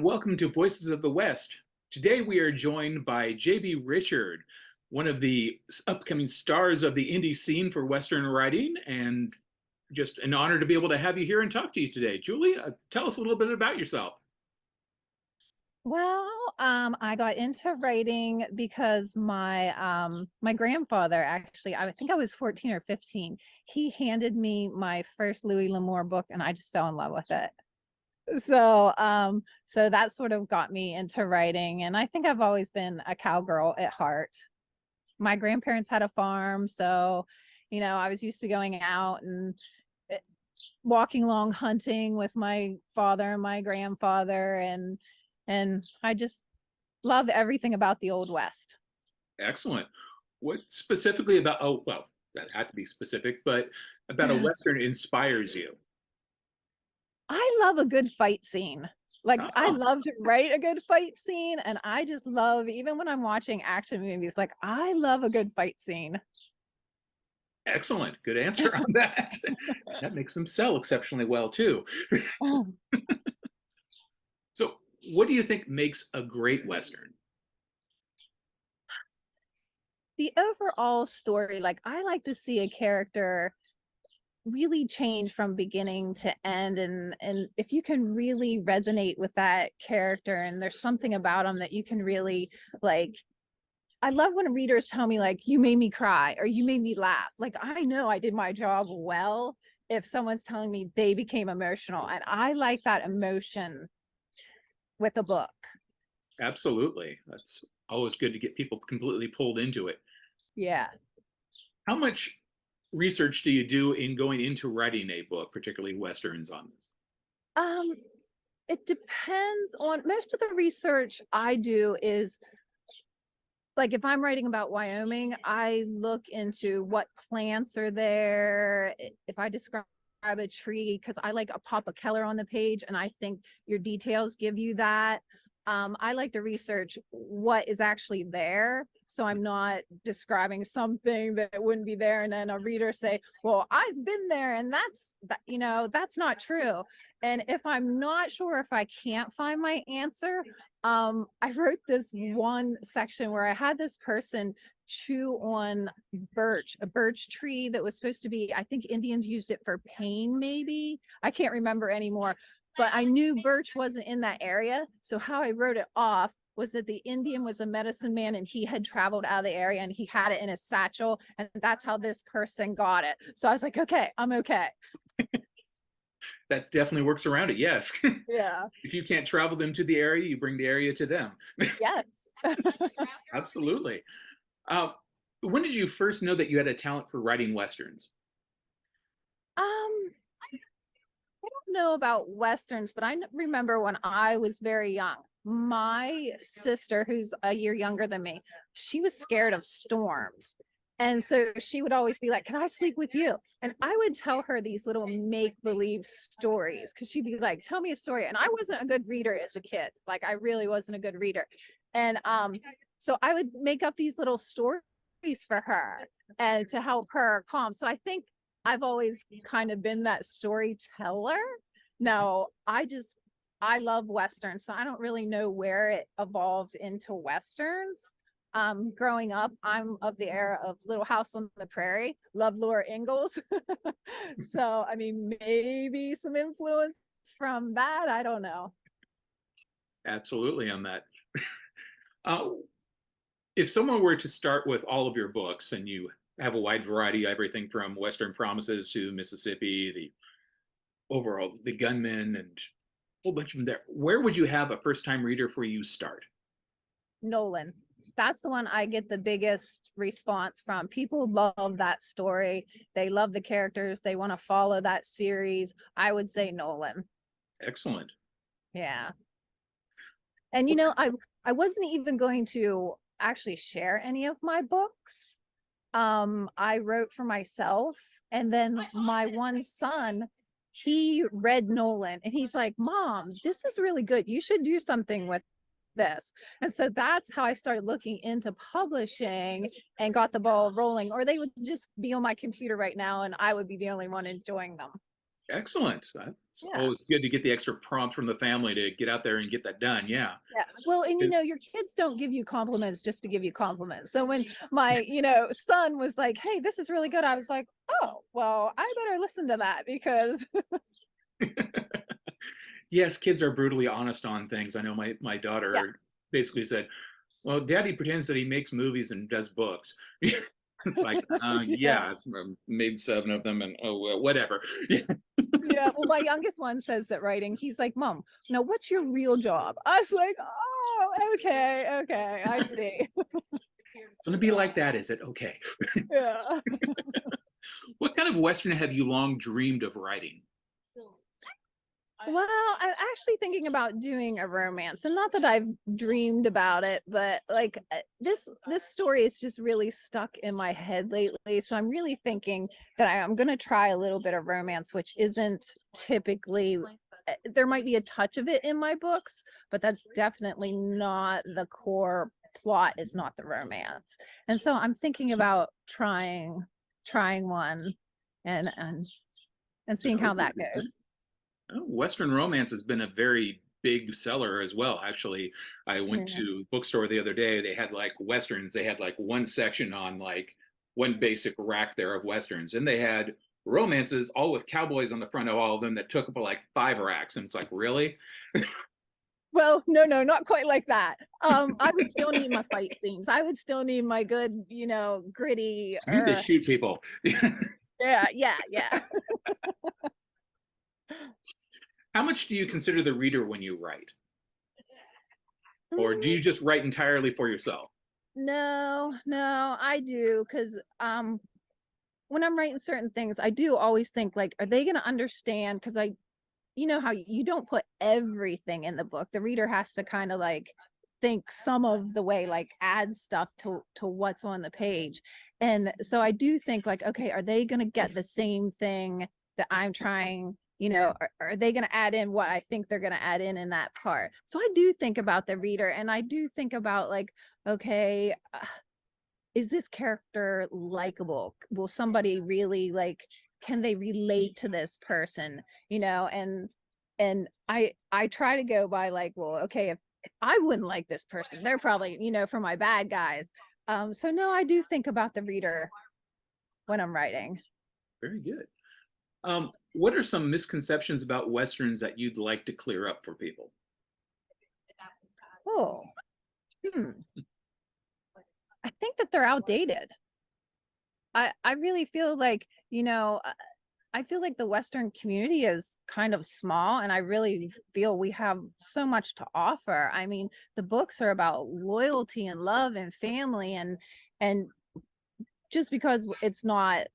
welcome to Voices of the West. Today we are joined by J.B. Richard, one of the upcoming stars of the indie scene for Western writing, and just an honor to be able to have you here and talk to you today. Julie, tell us a little bit about yourself. I got into writing because my grandfather, actually, I think I was 14 or 15. He handed me my first Louis L'Amour book, and I just fell in love with it. So that sort of got me into writing, and I think I've always been a cowgirl at heart. My grandparents had a farm, so I was used to going out and eh, walking along hunting with my father and my grandfather, and I just love everything about the Old West. Excellent. What specifically about, oh, well, that had to be specific, but about a Western inspires you? I love a good fight scene. Like, I Oh, love to write a good fight scene, and I just love, even when I'm watching action movies, like, I love a good fight scene. excellent. Good answer on that. That makes them sell exceptionally well, too. So, what do you think makes a great Western? The overall story, like, I like to see a character really change from beginning to end, and if you can really resonate with that character and there's something about them that you can really like. I love when readers tell me, like, you made me cry or you made me laugh. Like, I know I did my job well if someone's telling me they became emotional, and I like that emotion with a book. Absolutely. That's always good to get people completely pulled into it. Yeah. How much research do you do in going into writing a book, particularly Westerns on this? um it depends. On most of the research I do is, like, if I'm writing about Wyoming, I look into what plants are there. If I describe a tree, because I like a pop of color on the page, and I think your details give you that. I like to research what is actually there, so I'm not describing something that wouldn't be there, and then a reader say, "Well, I've been there, and that's not true." And if I'm not sure, if I can't find my answer, I wrote this one section where I had this person chew on a birch tree that was supposed to be, I think Indians used it for pain, maybe. I can't remember anymore, but I knew birch wasn't in that area. So how I wrote it off was that the Indian was a medicine man and he had traveled out of the area and he had it in his satchel. And that's how this person got it. So I was like, okay, I'm okay. That definitely works around it, yes. Yeah. If you can't travel them to the area, you bring the area to them. Yes. Absolutely. Uh, when did you first know that you had a talent for writing Westerns? Um, I don't know about Westerns, but I remember when I was very young, my sister, who's a year younger than me, she was scared of storms. And so she would always be like, "Can I sleep with you?" And I would tell her these little make believe stories, because she'd be like, "Tell me a story." And I wasn't a good reader as a kid. Like, I really wasn't a good reader. And so I would make up these little stories for her and to help her calm. So I think I've always kind of been that storyteller. No, I love Westerns, so I don't really know where it evolved into Westerns. Growing up, I'm of the era of Little House on the Prairie, love Laura Ingalls. So, I mean, maybe some influence from that. I don't know. Absolutely on that. Uh, if someone were to start with all of your books and you have a wide variety, everything from Western Promises to Mississippi, the overall, the Gunmen, and a whole bunch of them there, where would you have a first time reader for you start? Nolan. That's the one I get the biggest response from. People love that story. They love the characters. They want to follow that series. I would say Nolan. Excellent. Yeah. And I wasn't even going to actually share any of my books. I wrote for myself, and then my one son, he read Nolan and he's like, "Mom, this is really good. You should do something with this." And so that's how I started looking into publishing and got the ball rolling, or they would just be on my computer right now and I would be the only one enjoying them. Excellent. It's Yeah. always good to get the extra prompt from the family to get out there and get that done. Yeah. Yeah. Well, and It's- your kids don't give you compliments just to give you compliments. So when my, son was like, "Hey, this is really good," I was like, "Oh, well, I better listen to that because." yes, kids are brutally honest on things. I know my daughter Yes. basically said, "Well, Daddy pretends that he makes movies and does books." It's like, Yeah. yeah, made 7 of them, and oh well, whatever. Yeah. Yeah. Well, my youngest one says that writing, he's like, "Mom, now what's your real job?" I was like, "Oh, okay, okay, I see." It's gonna be like that, is it? Okay. Yeah. What kind of Western have you long dreamed of writing? Well, I'm actually thinking about doing a romance, and not that I've dreamed about it, but like this story is just really stuck in my head lately. So I'm really thinking that I'm going to try a little bit of romance, which isn't typically. There might be a touch of it in my books, but that's definitely not the core plot. Is not the romance, and so I'm thinking about trying one, and seeing how Oh, that okay. goes. Oh, Western romance has been a very big seller as well. Actually, I went Yeah. to a bookstore the other day. They had like Westerns. They had like one section on like one basic rack there of Westerns. And they had romances, all with cowboys on the front of all of them that took up like 5 racks. And it's like, really? Well, no, no, not quite like that. I would still need my fight scenes. I would still need my good, gritty, You need to shoot people. yeah, yeah, yeah. How much do you consider the reader when you write? Or do Mm, you just write entirely for yourself? no, no, I do because when I'm writing certain things, I do always think like, are they going to understand? Because you know how you don't put everything in the book. The reader has to kind of like think some of the way, like add stuff to what's on the page. And so I do think like, okay, are they going to get the same thing that I'm trying? Are they going to add in what I think they're going to add in that part? So I do think about the reader, and I do think about like, okay, is this character likable? Will somebody really like, can they relate to this person? And I try to go by like, well, okay, if I wouldn't like this person, they're probably, for my bad guys. So no, I do think about the reader when I'm writing. Very good. What are some misconceptions about Westerns that you'd like to clear up for people? Oh, hmm. I think that they're outdated. I really feel like, I feel like the Western community is kind of small, and I really feel we have so much to offer. I mean, the books are about loyalty and love and family, and just because it's not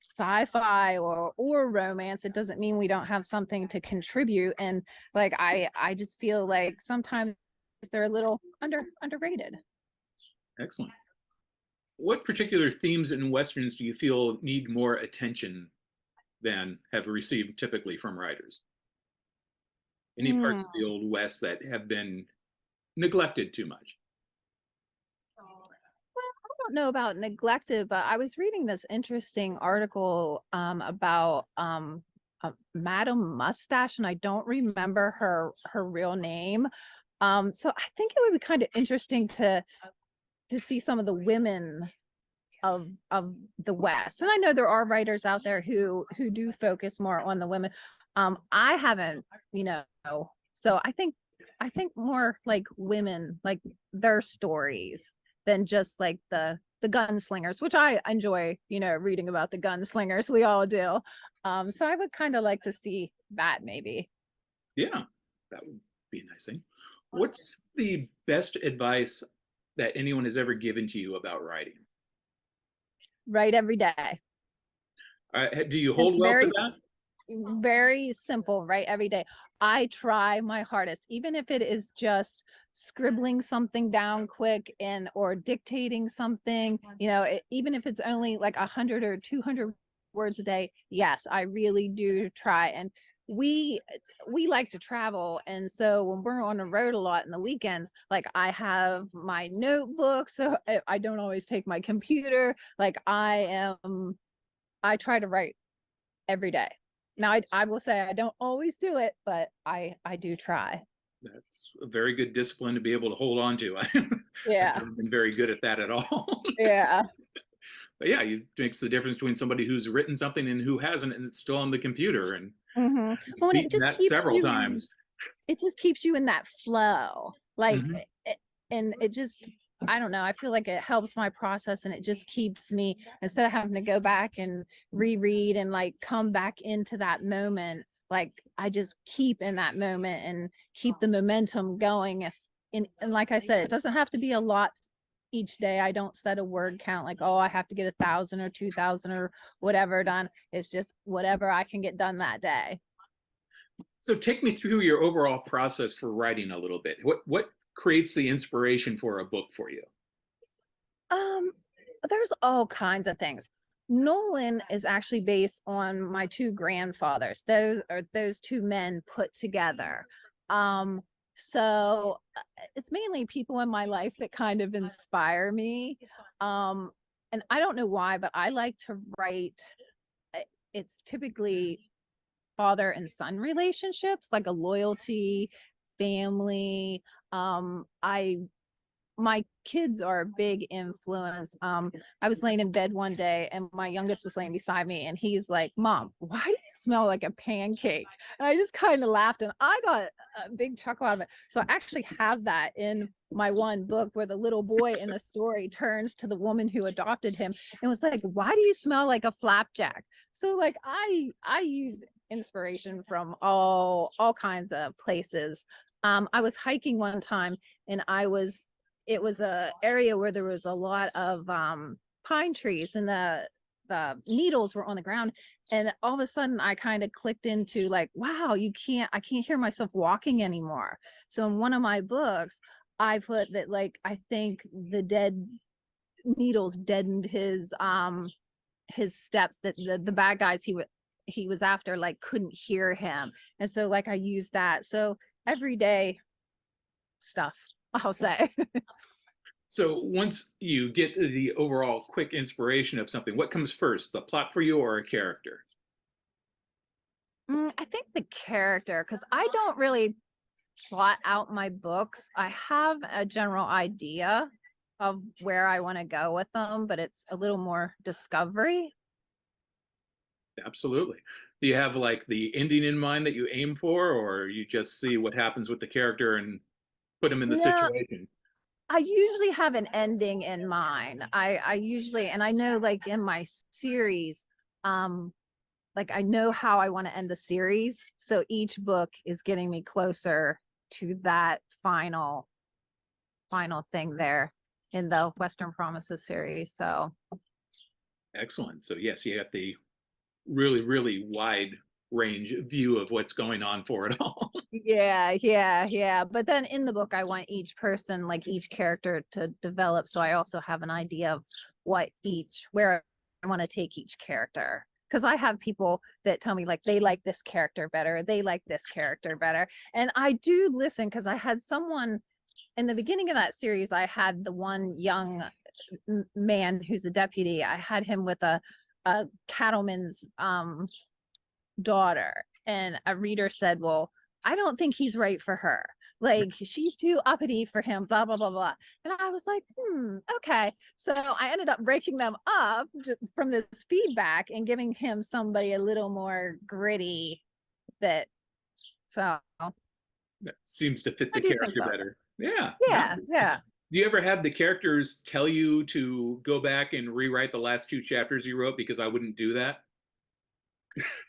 sci-fi or romance, it doesn't mean we don't have something to contribute. And like I just feel like sometimes they're a little underrated. Excellent. What particular themes in Westerns do you feel need more attention than have received typically from writers? Any parts of Hmm. the Old West that have been neglected too much? I don't know about neglected, but I was reading this interesting article about Madam Mustache, and I don't remember her real name. So I think it would be kind of interesting to see some of the women of the West. And I know there are writers out there who do focus more on the women. I haven't, so I think more like women, like their stories than just like the gunslingers, which I enjoy, reading about the gunslingers. We all do. So I would kind of like to see that maybe. Yeah, that would be a nice thing. What's the best advice that anyone has ever given to you about writing? Write every day. Do you And hold well to that? very simple, right? Every day. I try my hardest, even if it is just scribbling something down quick and or dictating something, even if it's only like 100 or 200 words a day. Yes, I really do try. And we we like to travel, and so when we're on the road a lot in the weekends, like I have my notebook, so I don't always take my computer. Like I try to write every day. Now, I will say I don't always do it, but I do try. That's a very good discipline to be able to hold on to. I've Yeah. never been very good at that at all. Yeah. But yeah, it makes the difference between somebody who's written something and who hasn't, and it's still on the computer. And Hmm. I've Well, and beaten that several times. it just keeps you in that flow. Like, Mhm. and it just, I don't know, I feel like it helps my process and it just keeps me, instead of having to go back and reread and like come back into that moment, like I just keep in that moment and keep the momentum going. If, and like I said, it doesn't have to be a lot each day. I don't set a word count like, oh, I have to get 1,000 or 2,000 or whatever done. It's just whatever I can get done that day. So take me through your overall process for writing a little bit. What creates the inspiration for a book for you? Um, there's all kinds of things. Nolan is actually based on my two grandfathers. Those are those two men put together. Um, so it's mainly people in my life that kind of inspire me. Um, and I don't know why, but I like to write. It's typically father and son relationships, like a loyalty, family. I My kids are a big influence. I was laying in bed one day and my youngest was laying beside me and he's like, Mom, why do you smell like a pancake? And I just kind of laughed and I got a big chuckle out of it. So I actually have that in my one book where the little boy in the story turns to the woman who adopted him and was like, why do you smell like a flapjack? So like I use inspiration from all kinds of places. I was hiking one time and it was a area where there was a lot of pine trees and the needles were on the ground, and all of a sudden I kind of clicked into like, wow, I can't hear myself walking anymore. So in one of my books I put that, like, I think the dead needles deadened his steps, that the bad guys he was after like couldn't hear him. And so like I use that. So everyday stuff, I'll say. So once you get the overall quick inspiration of something, what comes first, the plot for you or a character? I think the character, because I don't really plot out my books. I have a general idea of where I want to go with them, but it's a little more discovery. Absolutely. Do you have like the ending in mind that you aim for, or you just see what happens with the character and put them in the No, situation? I usually have an ending in mind. I usually, and I know like in my series, um, like I know how I want to end the series. So each book is getting me closer to that final thing there in the Western Promises series. So Excellent. So yes, you have the really wide range view of what's going on for it all. yeah. But then in the book, I want each person, like each character, to develop. So I also have an idea of where I want to take each character. Because I have people that tell me like they like this character better, they like this character better, and I do listen because I had someone in the beginning of that series. I had the one young man who's a deputy. I had him with a cattleman's daughter, and a reader said, well, I don't think he's right for her, like she's too uppity for him, blah blah blah blah. And I was like, okay. So I ended up breaking them up from this feedback and giving him somebody a little more gritty. That So That seems to fit I the do think character so. better. Yeah, Yeah, nice. yeah. Do you ever have the characters tell you to go back and rewrite the last two chapters you wrote? Because I wouldn't do that.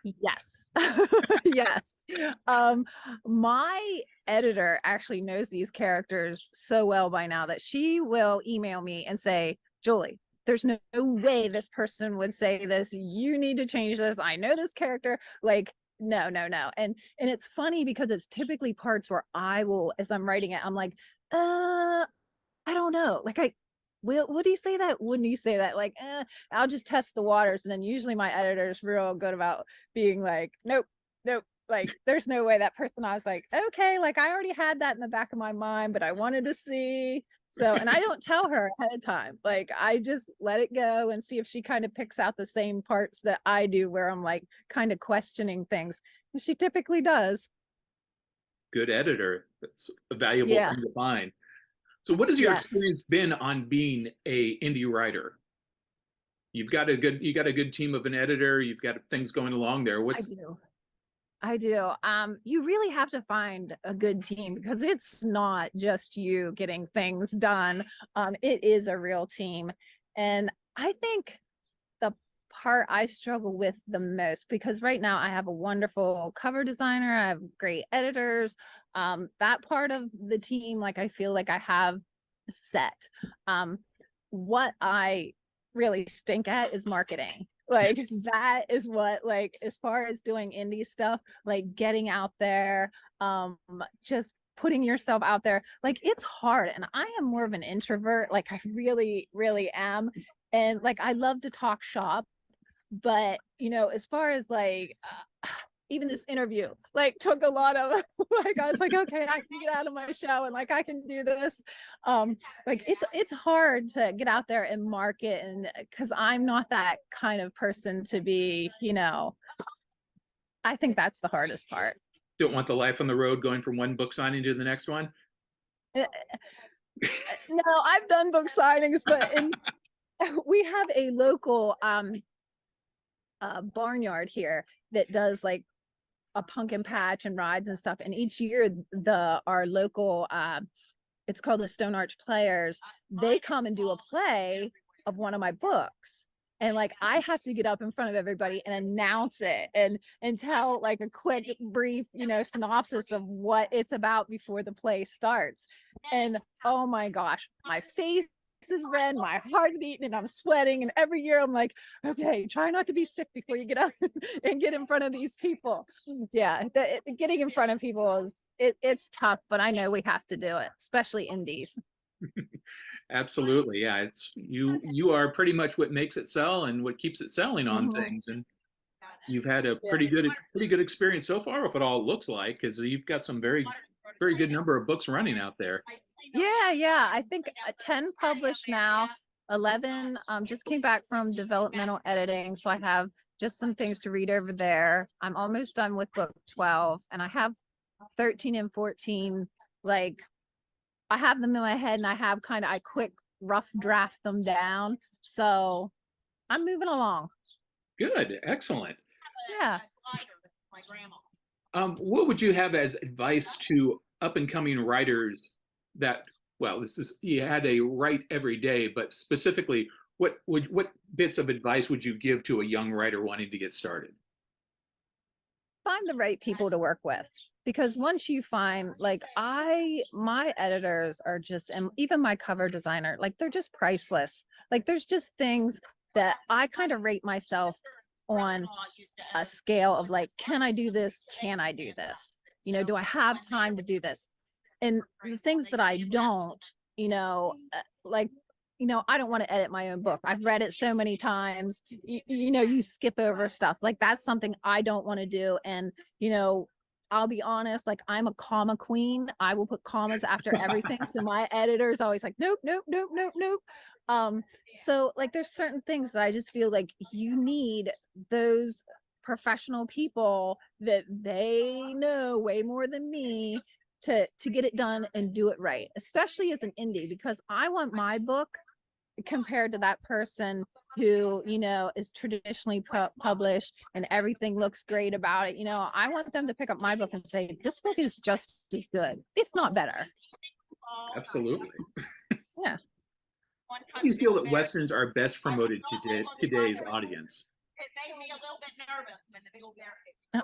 Yes. Yes. Um, my editor actually knows these characters so well by now that she will email me and say, Julie, there's no way this person would say this. You need to change this. I know this character. Like, no. And it's funny because it's typically parts where I will, as I'm writing it, I'm like, I don't know. Like, would he say that? Wouldn't he say that? Like, I'll just test the waters. And then usually my editor's real good about being like, nope. Like, there's no way that person. I was like, okay, like I already had that in the back of my mind, but I wanted to see. So, and I don't tell her ahead of time. Like, I just let it go and see if she kind of picks out the same parts that I do, where I'm like kind of questioning things. And she typically does. Good editor. That's a valuable Yeah. thing to find. So what has your Yes, experience been on being a indie writer? You got a good team of an editor, you've got things going along there. I What's do. I do. You really have to find a good team because it's not just you getting things done. It is a real team. And I think the part I struggle with the most, because right now I have a wonderful cover designer, I have great editors. That part of the team, like I feel like I have set. What I really stink at is marketing. Like that is what, like, as far as doing indie stuff, like getting out there, just putting yourself out there, like it's hard. And I am more of an introvert, like I really, really am. And like I love to talk shop, but as far as like even this interview like took a lot of like I was like, okay, I can get out of my shell and like I can do this. Like it's hard to get out there and market, and because I'm not that kind of person to be, I think that's the hardest part. don't want the life on the road going from one book signing to the next one? Uh, No, I've done book signings, but we have a local barnyard here that does like a pumpkin patch and rides and stuff. And each year, our local it's called the Stone Arch Players. They come and do a play of one of my books. And like I have to get up in front of everybody and announce it and tell like a quick, brief, synopsis of what it's about before the play starts. And oh my gosh, my face is red, my heart's beating, and I'm sweating. And every year I'm like, okay, try not to be sick before you get up and get in front of these people. Yeah, getting in front of people it's tough, but I know we have to do it, especially indies. Absolutely. Yeah, it's you are pretty much what makes it sell and what keeps it selling on Mhm. things. And you've had a Yeah. pretty good experience so far, if it all looks like, because you've got some very good number of books running out there. Yeah. I think 10 published now, 11 just came back from developmental editing. So I have just some things to read over there. I'm almost done with book 12, and I have 13 and 14. Like I have them in my head, and I quick rough draft them down. So I'm moving along. Good, excellent. Yeah. What would you have as advice to up and coming writers that, well, this is, you had a write every day, but specifically, what bits of advice would you give to a young writer wanting to get started? Find the right people to work with, because once you find, like, my editors are just, and even my cover designer, like they're just priceless. Like there's just things that I kind of rate myself on a scale of like, can I do this, can I do this, do I have time to do this? And the things that I don't, like, I don't want to edit my own book. I've read it so many times. You skip over stuff. Like that's something I don't want to do. And, I'll be honest, like I'm a comma queen. I will put commas after everything. So my editor's always like, nope, nope, nope, nope, nope. Um, so like there's certain things that I just feel like you need those professional people that they know way more than me to get it done and do it right, especially as an indie, because I want my book compared to that person who is traditionally published and everything looks great about it. I want them to pick up my book and say this book is just as good, if not better. Absolutely. Yeah. How do you feel that Westerns are best promoted to today's audience?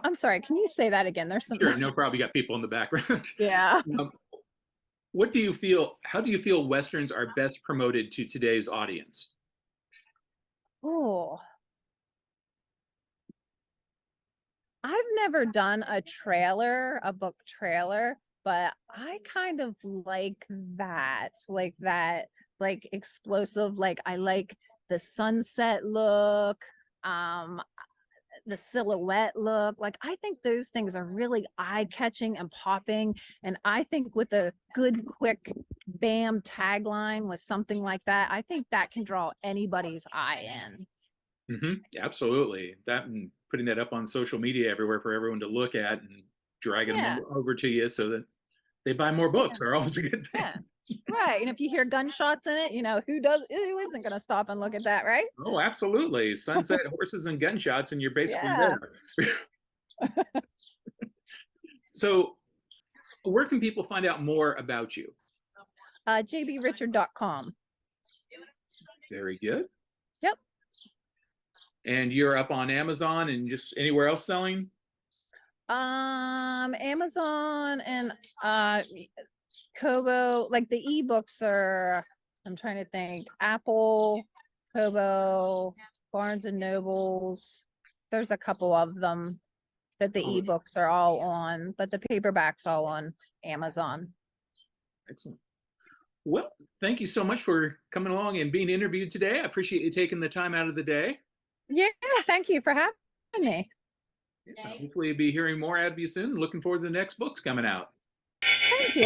I'm sorry, can you say that again? There's some. Sure, no problem. You got people in the background. Yeah. um, what do you feel? How do you feel Westerns are best promoted to today's audience? Oh, I've never done a book trailer, but I kind of like that, like explosive, like I like the sunset look. Um, the silhouette look. Like, I think those things are really eye-catching and popping, and I think with a good, quick, bam tagline with something like that, I think that can draw anybody's eye in. Absolutely. That and putting that up on social media everywhere for everyone to look at and dragging them Yeah, over to you so that they buy more yeah, books are always a good thing. yeah. Right, and if you hear gunshots in it, who isn't gonna stop and look at that, right? Oh, absolutely. Sunset, horses, and gunshots, and you're basically Yeah. there. So, where can people find out more about you? jbrichard.com. Very good. Yep. And you're up on Amazon and just anywhere else selling? Amazon and Kobo, like the ebooks are, I'm trying to think, Apple, Kobo, Barnes and Nobles. There's a couple of them that the Oh, ebooks are all on, but the paperback's all on Amazon. excellent. Well, thank you so much for coming along and being interviewed today. I appreciate you taking the time out of the day. Yeah, thank you for having me. Yeah, hopefully, you'll be hearing more out of you soon. Looking forward to the next books coming out. Thank you.